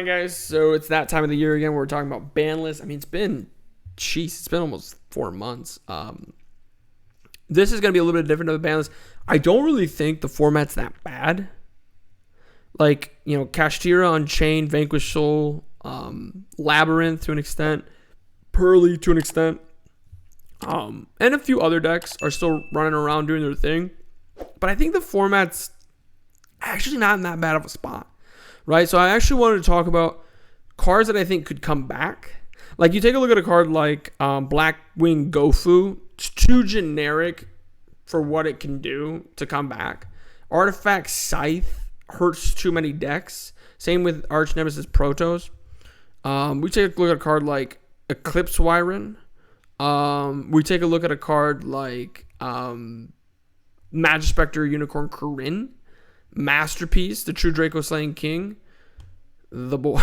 right, guys. So it's that time of the year again where we're talking about banlist. I mean, it's been almost 4 months. This is going to be a little bit different of a banlist. I don't really think the format's that bad. Like, Kashtira, Unchained, Vanquish Soul, Labyrinth to an extent, Pearly to an extent, and a few other decks are still running around doing their thing. But I think the format's actually not in that bad of a spot, right? So I actually wanted to talk about cards that I think could come back. Like, you take a look at a card like Blackwing Gofu. It's too generic for what it can do to come back. Artifact Scythe hurts too many decks. Same with Arch Nemesis Protoss. We take a look at a card like Eclipse Wyron. We take a look at a card like Magispector Unicorn Corinne. Masterpiece, the True Draco Slaying King. The boy.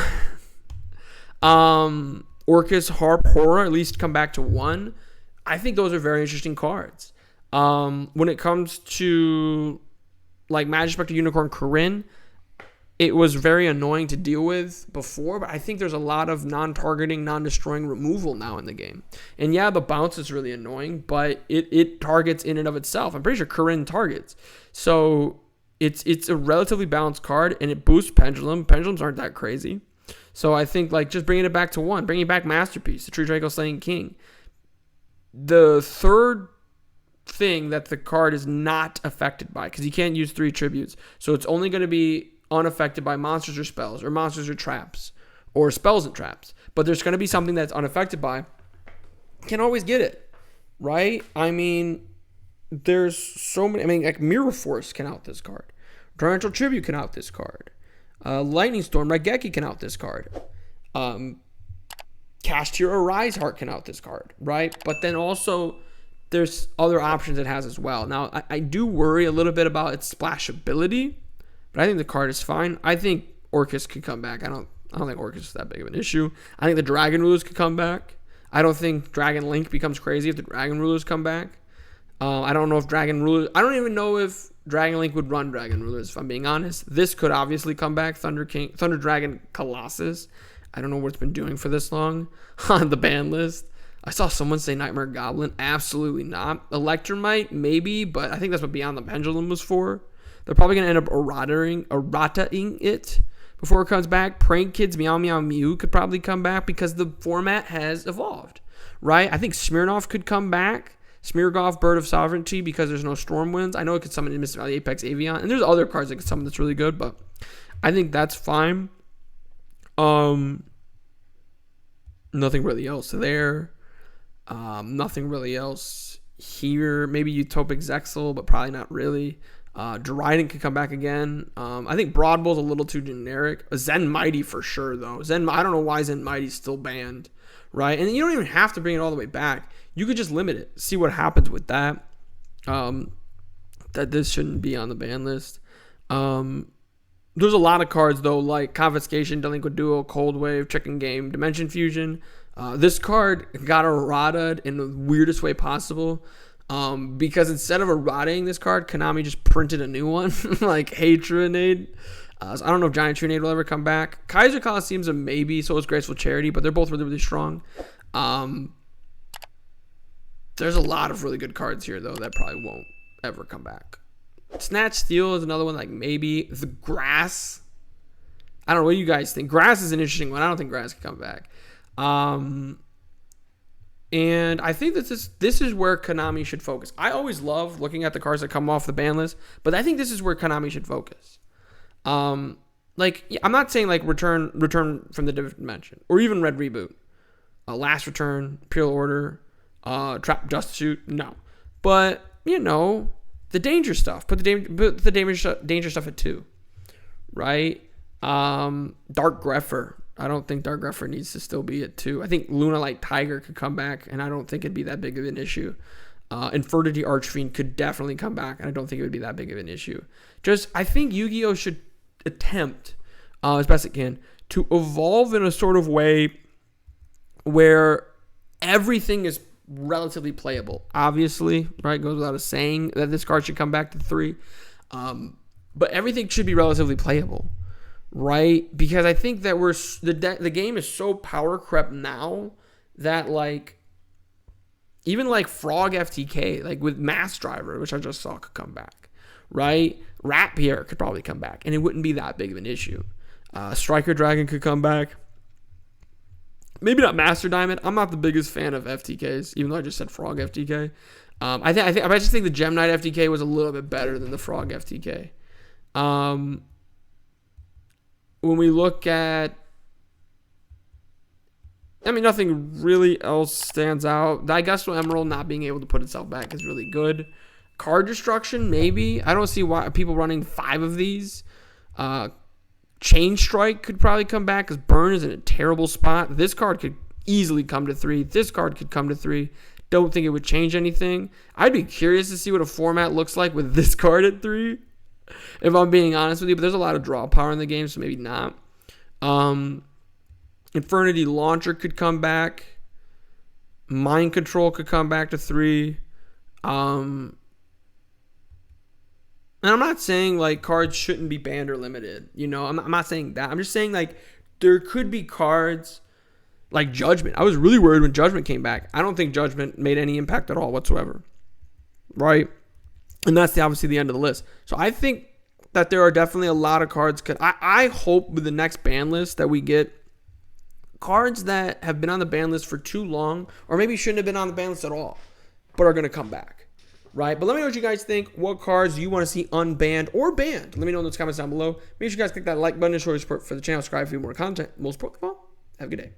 Orcus Harp Horror, at least come back to 1. I think those are very interesting cards. When it comes to like Magispector Unicorn Corinne, it was very annoying to deal with before, but I think there's a lot of non-targeting, non-destroying removal now in the game. And yeah, the bounce is really annoying, but it targets in and of itself. I'm pretty sure Corinne targets. So it's a relatively balanced card, and it boosts Pendulum. Pendulums aren't that crazy. So I think like just bringing it back to 1, bringing back Masterpiece, the True Draco Slaying King. The third thing that the card is not affected by, because you can't use 3 tributes, so it's only going to be unaffected by monsters or spells, or monsters or traps, or spells and traps. But there's going to be something that's unaffected by. Can always get it, right? I mean, there's so many. I mean, like Mirror Force can out this card. Torrential Tribute can out this card. Lightning Storm Raigeki can out this card. Kashtira Rise Heart can out this card, right? But then also there's other options it has as well. Now, I do worry a little bit about its splashability, but I think the card is fine. I think Orcus could come back. I don't think Orcus is that big of an issue. I think the Dragon Rulers could come back. I don't think Dragon Link becomes crazy if the Dragon Rulers come back. I don't know if Dragon Rulers... I don't even know if Dragon Link would run Dragon Rulers, if I'm being honest. This could obviously come back. Thunder Dragon Colossus. I don't know what it's been doing for this long on the ban list. I saw someone say Nightmare Goblin. Absolutely not. Electromite, maybe, but I think that's what Beyond the Pendulum was for. They're probably going to end up errataing it before it comes back. Prank Kids Meow Meow Mew could probably come back because the format has evolved, right? I think Smirnoff could come back. Smeargoff, Bird of Sovereignty, because there's no Stormwinds. I know it could summon in Mist Valley Apex Avian, and there's other cards that could summon that's really good, but I think that's fine. Nothing really else there. Nothing really else here. Maybe Utopic Zexal, but probably not really. Dryden could come back again. I think Broad Bull's a little too generic. Zen Mighty for sure, though. I don't know why Zen Mighty's still banned, right? And you don't even have to bring it all the way back. You could just limit it. See what happens with that. That this shouldn't be on the ban list. There's a lot of cards, though, like Confiscation, Delinquent Duo, Cold Wave, Chicken Game, Dimension Fusion. This card got errataed in the weirdest way possible. Because instead of errataing this card, Konami just printed a new one, like Hatronade. So I don't know if Giant Trunade will ever come back. Kaiser Coliseum's a maybe, so is Graceful Charity, but they're both really, really strong. There's a lot of really good cards here, though, that probably won't ever come back. Snatch Steel is another one, like maybe. The Grass. I don't know. What do you guys think? Grass is an interesting one. I don't think Grass can come back. And I think this is where Konami should focus. I always love looking at the cards that come off the ban list, but I think this is where Konami should focus. Like, I'm not saying like Return from the Different Dimension or even Red Reboot, Last Return, Imperial Order, Trap Dust Suit. No, but the danger stuff. Put the danger stuff at 2, right? Dark Grepher. I don't think Dark Grepher needs to still be at 2. I think Luna Light Tiger could come back, and I don't think it'd be that big of an issue. Infernity Archfiend could definitely come back, and I don't think it would be that big of an issue. I think Yu-Gi-Oh! Should attempt, as best it can, to evolve in a sort of way where everything is relatively playable. Obviously, right, goes without a saying that this card should come back to 3. But everything should be relatively playable, right? Because I think that the game is so power crept now that like even like Frog FTK, like with Mass Driver, which I just saw, could come back, right? Rat Pierre could probably come back, and it wouldn't be that big of an issue. Striker Dragon could come back. Maybe not Master Diamond. I'm not the biggest fan of FTKs, even though I just said Frog FTK. I just think the Gem Knight FTK was a little bit better than the Frog FTK. When we look at, I mean, nothing really else stands out. The Augusto Emerald not being able to put itself back is really good. Card Destruction, maybe. I don't see why people running 5 of these. Chain Strike could probably come back because Burn is in a terrible spot. This card could easily come to 3. This card could come to 3. Don't think it would change anything. I'd be curious to see what a format looks like with this card at 3, if I'm being honest with you. But there's a lot of draw power in the game, so maybe not. Infernity Launcher could come back. Mind Control could come back to 3. And I'm not saying like cards shouldn't be banned or limited. You know, I'm not saying that. I'm just saying like there could be cards like Judgment. I was really worried when Judgment came back. I don't think Judgment made any impact at all whatsoever. Right? And that's obviously the end of the list. So I think that there are definitely a lot of cards. I hope with the next ban list that we get cards that have been on the ban list for too long, or maybe shouldn't have been on the ban list at all, but are going to come back. Right? But let me know what you guys think. What cards you want to see unbanned or banned? Let me know in those comments down below. Make sure you guys click that like button to show your support for the channel. Subscribe for more content. Most important of all, have a good day.